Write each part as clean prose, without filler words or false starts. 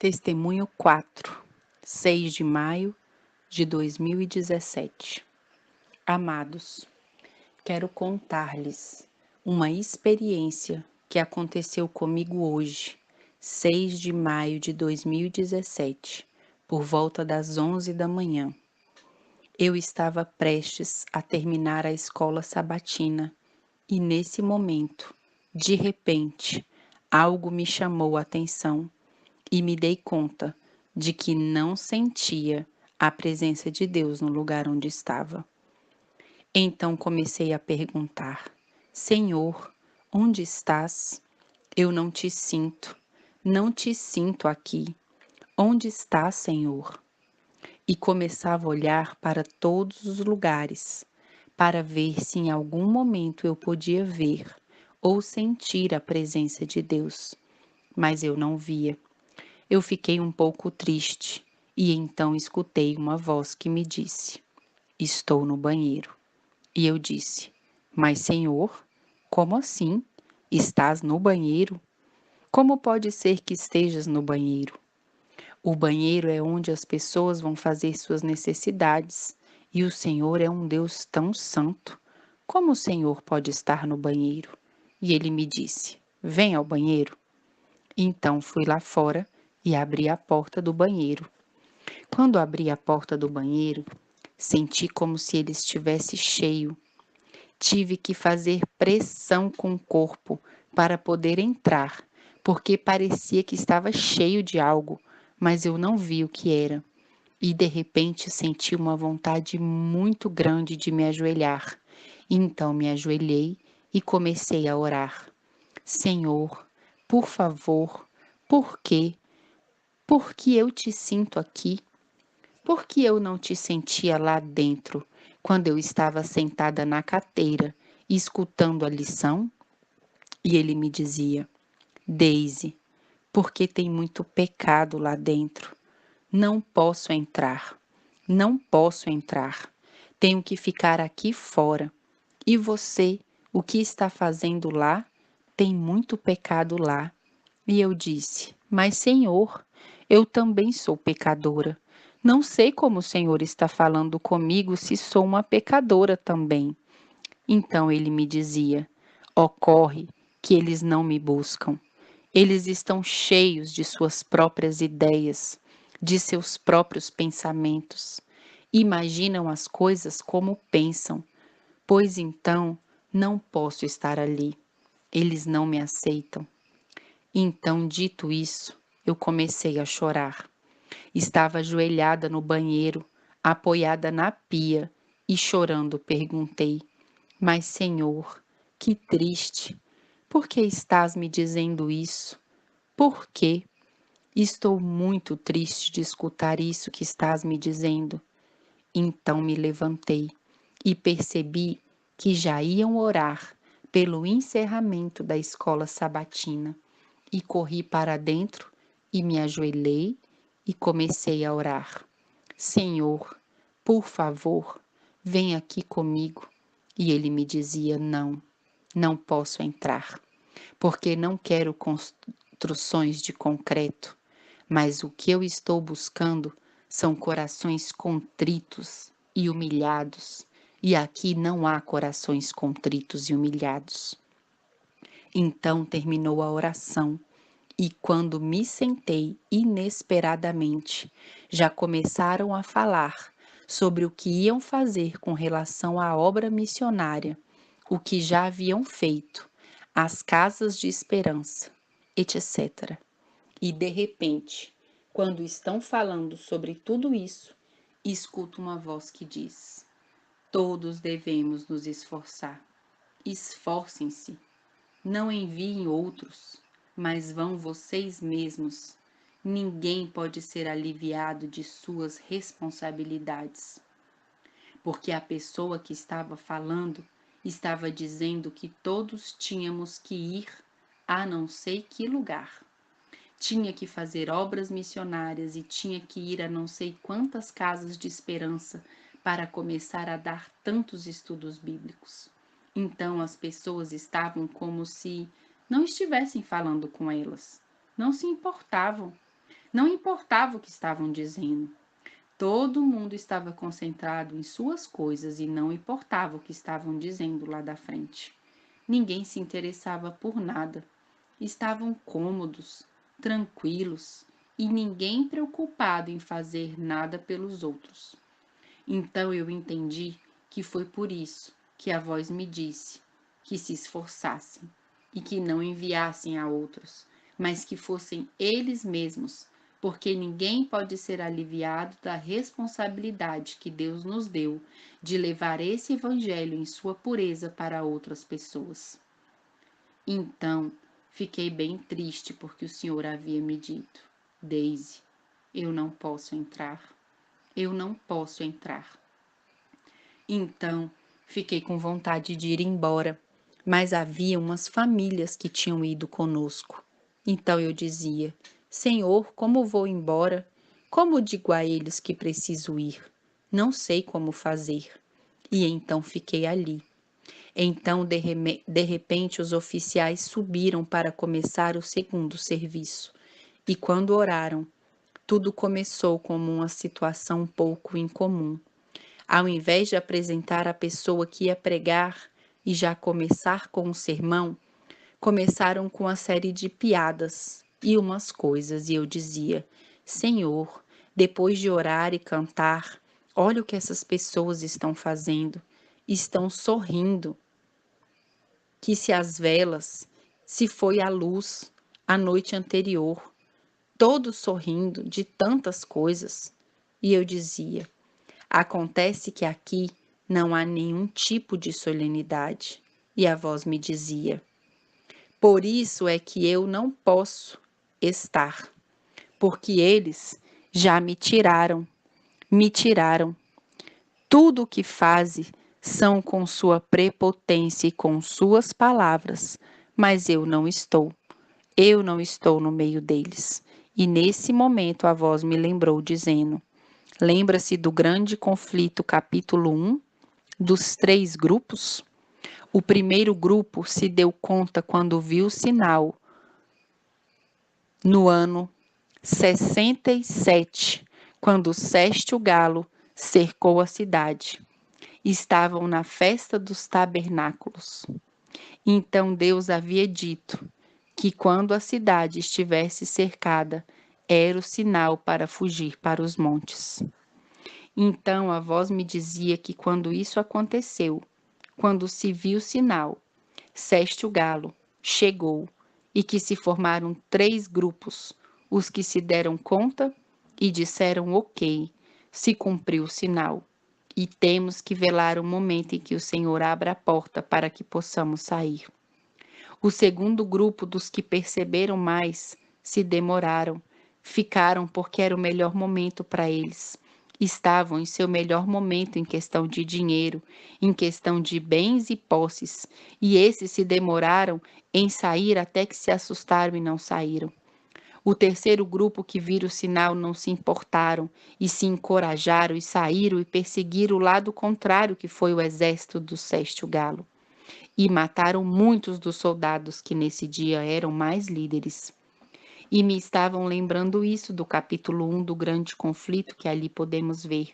Testemunho 4, 6 de maio de 2017. Amados, quero contar-lhes uma experiência que aconteceu comigo hoje, 6 de maio de 2017, por volta das 11 da manhã. Eu estava prestes a terminar a escola sabatina e, nesse momento, de repente, algo me chamou a atenção e me dei conta de que não sentia a presença de Deus no lugar onde estava. Então comecei a perguntar: Senhor, onde estás? Eu não te sinto aqui. Onde estás, Senhor? E começava a olhar para todos os lugares, para ver se em algum momento eu podia ver ou sentir a presença de Deus, mas eu não via. Eu fiquei um pouco triste e então escutei uma voz que me disse: Estou no banheiro. E eu disse: Mas, Senhor, como assim? Estás no banheiro? Como pode ser que estejas no banheiro? O banheiro é onde as pessoas vão fazer suas necessidades e o Senhor é um Deus tão santo. Como o Senhor pode estar no banheiro? E ele me disse: Vem ao banheiro. Então fui lá fora e abri a porta do banheiro. Quando abri a porta do banheiro, senti como se ele estivesse cheio. Tive que fazer pressão com o corpo para poder entrar, porque parecia que estava cheio de algo, mas eu não vi o que era. E de repente senti uma vontade muito grande de me ajoelhar. Então me ajoelhei e comecei a orar. Senhor, por favor, por quê? Por que eu te sinto aqui? Por que eu não te sentia lá dentro, quando eu estava sentada na cadeira, escutando a lição? E ele me dizia: Daisy, porque tem muito pecado lá dentro. Não posso entrar. Não posso entrar. Tenho que ficar aqui fora. E você, o que está fazendo lá? Tem muito pecado lá. E eu disse: Mas, Senhor, eu também sou pecadora. Não sei como o Senhor está falando comigo se sou uma pecadora também. Então ele me dizia: Ocorre que eles não me buscam. Eles estão cheios de suas próprias ideias, de seus próprios pensamentos. Imaginam as coisas como pensam, pois então não posso estar ali. Eles não me aceitam. Então, dito isso, eu comecei a chorar. Estava ajoelhada no banheiro, apoiada na pia, e chorando perguntei: Mas, Senhor, que triste! Por que estás me dizendo isso? Por quê? Estou muito triste de escutar isso que estás me dizendo. Então me levantei e percebi que já iam orar pelo encerramento da escola sabatina e corri para dentro e me ajoelhei e comecei a orar. Senhor, por favor, vem aqui comigo. E ele me dizia: Não, não posso entrar, porque não quero construções de concreto, mas o que eu estou buscando são corações contritos e humilhados, e aqui não há corações contritos e humilhados. Então terminou a oração. E quando me sentei inesperadamente, já começaram a falar sobre o que iam fazer com relação à obra missionária, o que já haviam feito, as casas de esperança, etc. E de repente, quando estão falando sobre tudo isso, escuto uma voz que diz: Todos devemos nos esforçar. Esforcem-se, não enviem outros, mas vão vocês mesmos. Ninguém pode ser aliviado de suas responsabilidades. Porque a pessoa que estava falando estava dizendo que todos tínhamos que ir a não sei que lugar. Tinha que fazer obras missionárias e tinha que ir a não sei quantas casas de esperança para começar a dar tantos estudos bíblicos. Então as pessoas estavam como se não estivessem falando com elas, não se importavam. Não importava o que estavam dizendo. Todo mundo estava concentrado em suas coisas e não importava o que estavam dizendo lá da frente. Ninguém se interessava por nada. Estavam cômodos, tranquilos e ninguém preocupado em fazer nada pelos outros. Então eu entendi que foi por isso que a voz me disse que se esforçassem e que não enviassem a outros, mas que fossem eles mesmos, porque ninguém pode ser aliviado da responsabilidade que Deus nos deu de levar esse evangelho em sua pureza para outras pessoas. Então, fiquei bem triste porque o Senhor havia me dito: Daisy, eu não posso entrar. Eu não posso entrar. Então, fiquei com vontade de ir embora, mas havia umas famílias que tinham ido conosco. Então eu dizia: Senhor, como vou embora? Como digo a eles que preciso ir? Não sei como fazer. E então fiquei ali. Então, de repente, os oficiais subiram para começar o segundo serviço. E quando oraram, tudo começou como uma situação um pouco incomum. Ao invés de apresentar a pessoa que ia pregar e já começar com o sermão, começaram com a série de piadas e umas coisas, e eu dizia: Senhor, depois de orar e cantar, olha o que essas pessoas estão fazendo. Estão sorrindo, que se as velas, se foi a luz a noite anterior, todos sorrindo de tantas coisas. E eu dizia: acontece que aqui não há nenhum tipo de solenidade. E a voz me dizia: por isso é que eu não posso estar, porque eles já me tiraram, me tiraram. Tudo o que fazem são com sua prepotência e com suas palavras, mas eu não estou no meio deles. E nesse momento a voz me lembrou, dizendo: lembra-se do grande conflito, capítulo 1, dos 3 grupos? O primeiro grupo se deu conta quando viu o sinal no ano 67, quando Seste o Galo cercou a cidade. Estavam na festa dos tabernáculos. Então Deus havia dito que quando a cidade estivesse cercada, era o sinal para fugir para os montes. Então a voz me dizia que quando isso aconteceu, quando se viu o sinal, Seste o Galo chegou e que se formaram 3 grupos, os que se deram conta e disseram ok, se cumpriu o sinal. E temos que velar o momento em que o Senhor abra a porta para que possamos sair. O segundo grupo dos que perceberam mais se demoraram, ficaram porque era o melhor momento para eles. Estavam em seu melhor momento em questão de dinheiro, em questão de bens e posses, e esses se demoraram em sair até que se assustaram e não saíram. O terceiro grupo que viram o sinal não se importaram e se encorajaram e saíram e perseguiram o lado contrário, que foi o exército do Seste Galo, e mataram muitos dos soldados que nesse dia eram mais líderes. E me estavam lembrando isso do capítulo 1 do grande conflito que ali podemos ver.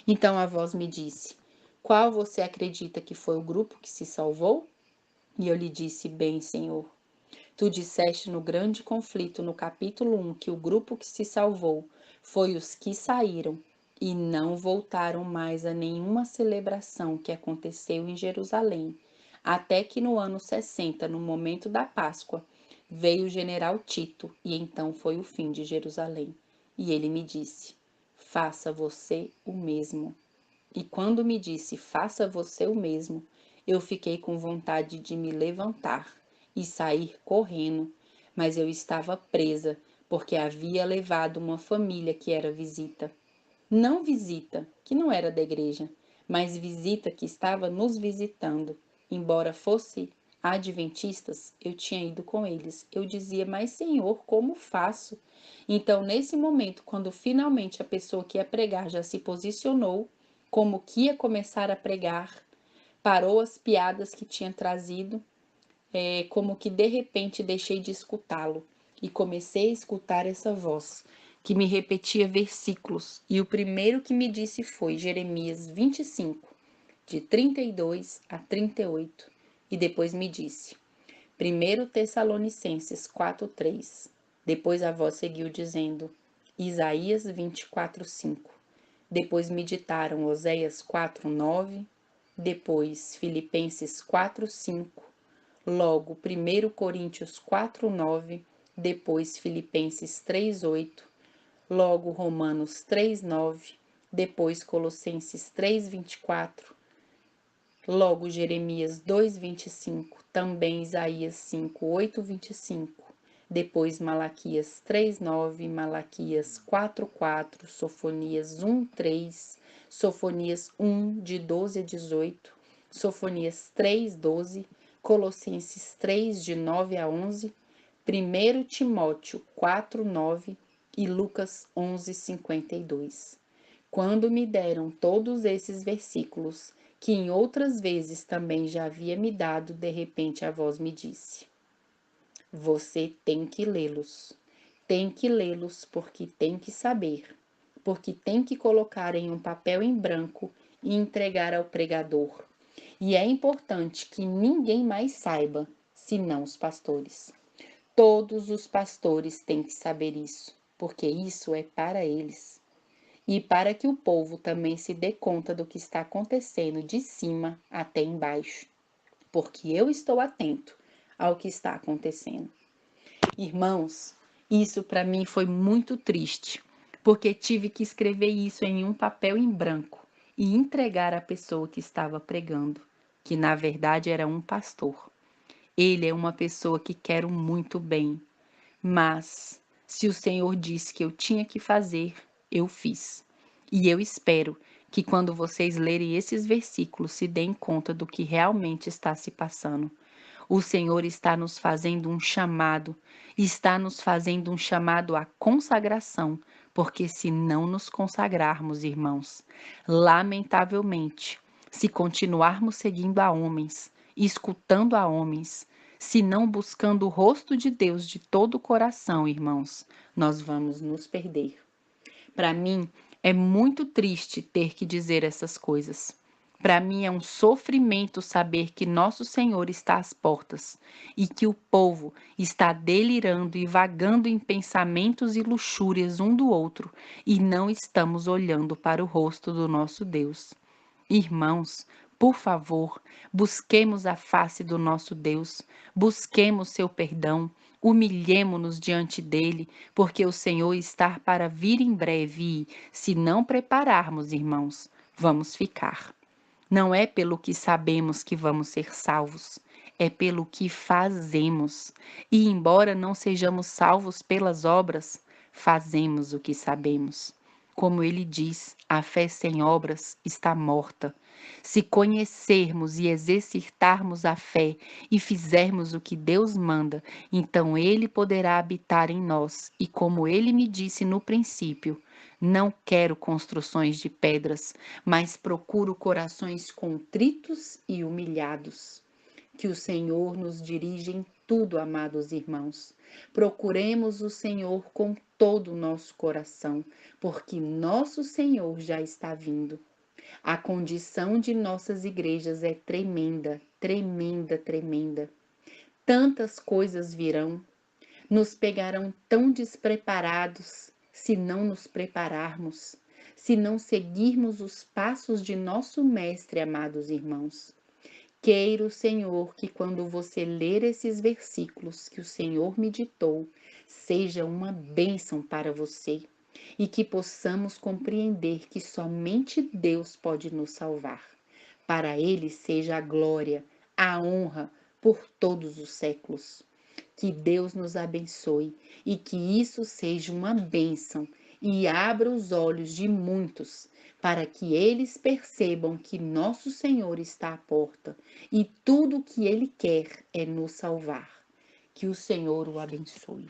Então a voz me disse: qual você acredita que foi o grupo que se salvou? E eu lhe disse: bem, Senhor, tu disseste no grande conflito, no capítulo 1, que o grupo que se salvou foi os que saíram e não voltaram mais a nenhuma celebração que aconteceu em Jerusalém, até que no ano 60, no momento da Páscoa, veio o general Tito, e então foi o fim de Jerusalém. E ele me disse: faça você o mesmo. E quando me disse: faça você o mesmo, eu fiquei com vontade de me levantar e sair correndo, mas eu estava presa, porque havia levado uma família que era visita. Não visita, que não era da igreja, mas visita que estava nos visitando. Embora fosse adventistas, eu tinha ido com eles. Eu dizia: mas Senhor, como faço? Então, nesse momento, quando finalmente a pessoa que ia pregar já se posicionou, como que ia começar a pregar, parou as piadas que tinha trazido, como que de repente deixei de escutá-lo e comecei a escutar essa voz que me repetia versículos, e o primeiro que me disse foi Jeremias 25, de 32 a 38, e depois me disse 1 Tessalonicenses 4:3. Depois a voz seguiu dizendo Isaías 24:5. Depois me ditaram Oséias 4:9, depois Filipenses 4:5, logo 1 Coríntios 4:9, depois Filipenses 3:8, logo Romanos 3:9, depois Colossenses 3:24, logo Jeremias 2:25, também Isaías 5:8, 25, depois Malaquias 3:9, Malaquias 4:4, Sofonias 1:3, Sofonias 1, de 12 a 18, Sofonias 3:12, Colossenses 3, de 9 a 11, 1 Timóteo 4:9 e Lucas 11:52. Quando me deram todos esses versículos, que em outras vezes também já havia me dado, de repente a voz me disse: Você tem que lê-los. Tem que lê-los porque tem que saber, porque tem que colocar em um papel em branco e entregar ao pregador. E é importante que ninguém mais saiba, senão os pastores. Todos os pastores têm que saber isso, porque isso é para eles. E para que o povo também se dê conta do que está acontecendo de cima até embaixo, porque eu estou atento ao que está acontecendo. Irmãos, isso para mim foi muito triste, porque tive que escrever isso em um papel em branco e entregar à pessoa que estava pregando, que na verdade era um pastor. Ele é uma pessoa que quero muito bem, mas se o Senhor disse que eu tinha que fazer, eu fiz. E eu espero que quando vocês lerem esses versículos se deem conta do que realmente está se passando. O Senhor está nos fazendo um chamado, está nos fazendo um chamado à consagração, porque se não nos consagrarmos, irmãos, lamentavelmente, se continuarmos seguindo a homens, escutando a homens, se não buscando o rosto de Deus de todo o coração, irmãos, nós vamos nos perder. Para mim, é muito triste ter que dizer essas coisas. Para mim é um sofrimento saber que nosso Senhor está às portas e que o povo está delirando e vagando em pensamentos e luxúrias um do outro e não estamos olhando para o rosto do nosso Deus. Irmãos, por favor, busquemos a face do nosso Deus, busquemos seu perdão, humilhemo-nos diante dele, porque o Senhor está para vir em breve e, se não prepararmos, irmãos, vamos ficar. Não é pelo que sabemos que vamos ser salvos, é pelo que fazemos. E, embora não sejamos salvos pelas obras, fazemos o que sabemos. Como ele diz, a fé sem obras está morta. Se conhecermos e exercitarmos a fé e fizermos o que Deus manda, então ele poderá habitar em nós. E como ele me disse no princípio, não quero construções de pedras, mas procuro corações contritos e humilhados. Que o Senhor nos dirija em tudo, amados irmãos. Procuremos o Senhor com todo o nosso coração, porque nosso Senhor já está vindo. A condição de nossas igrejas é tremenda, tremenda, tremenda. Tantas coisas virão, nos pegarão tão despreparados se não nos prepararmos, se não seguirmos os passos de nosso Mestre, amados irmãos. Queira o Senhor que quando você ler esses versículos que o Senhor me ditou, seja uma bênção para você e que possamos compreender que somente Deus pode nos salvar. Para Ele seja a glória, a honra por todos os séculos. Que Deus nos abençoe e que isso seja uma bênção e abra os olhos de muitos para que eles percebam que nosso Senhor está à porta e tudo o que Ele quer é nos salvar. Que o Senhor o abençoe.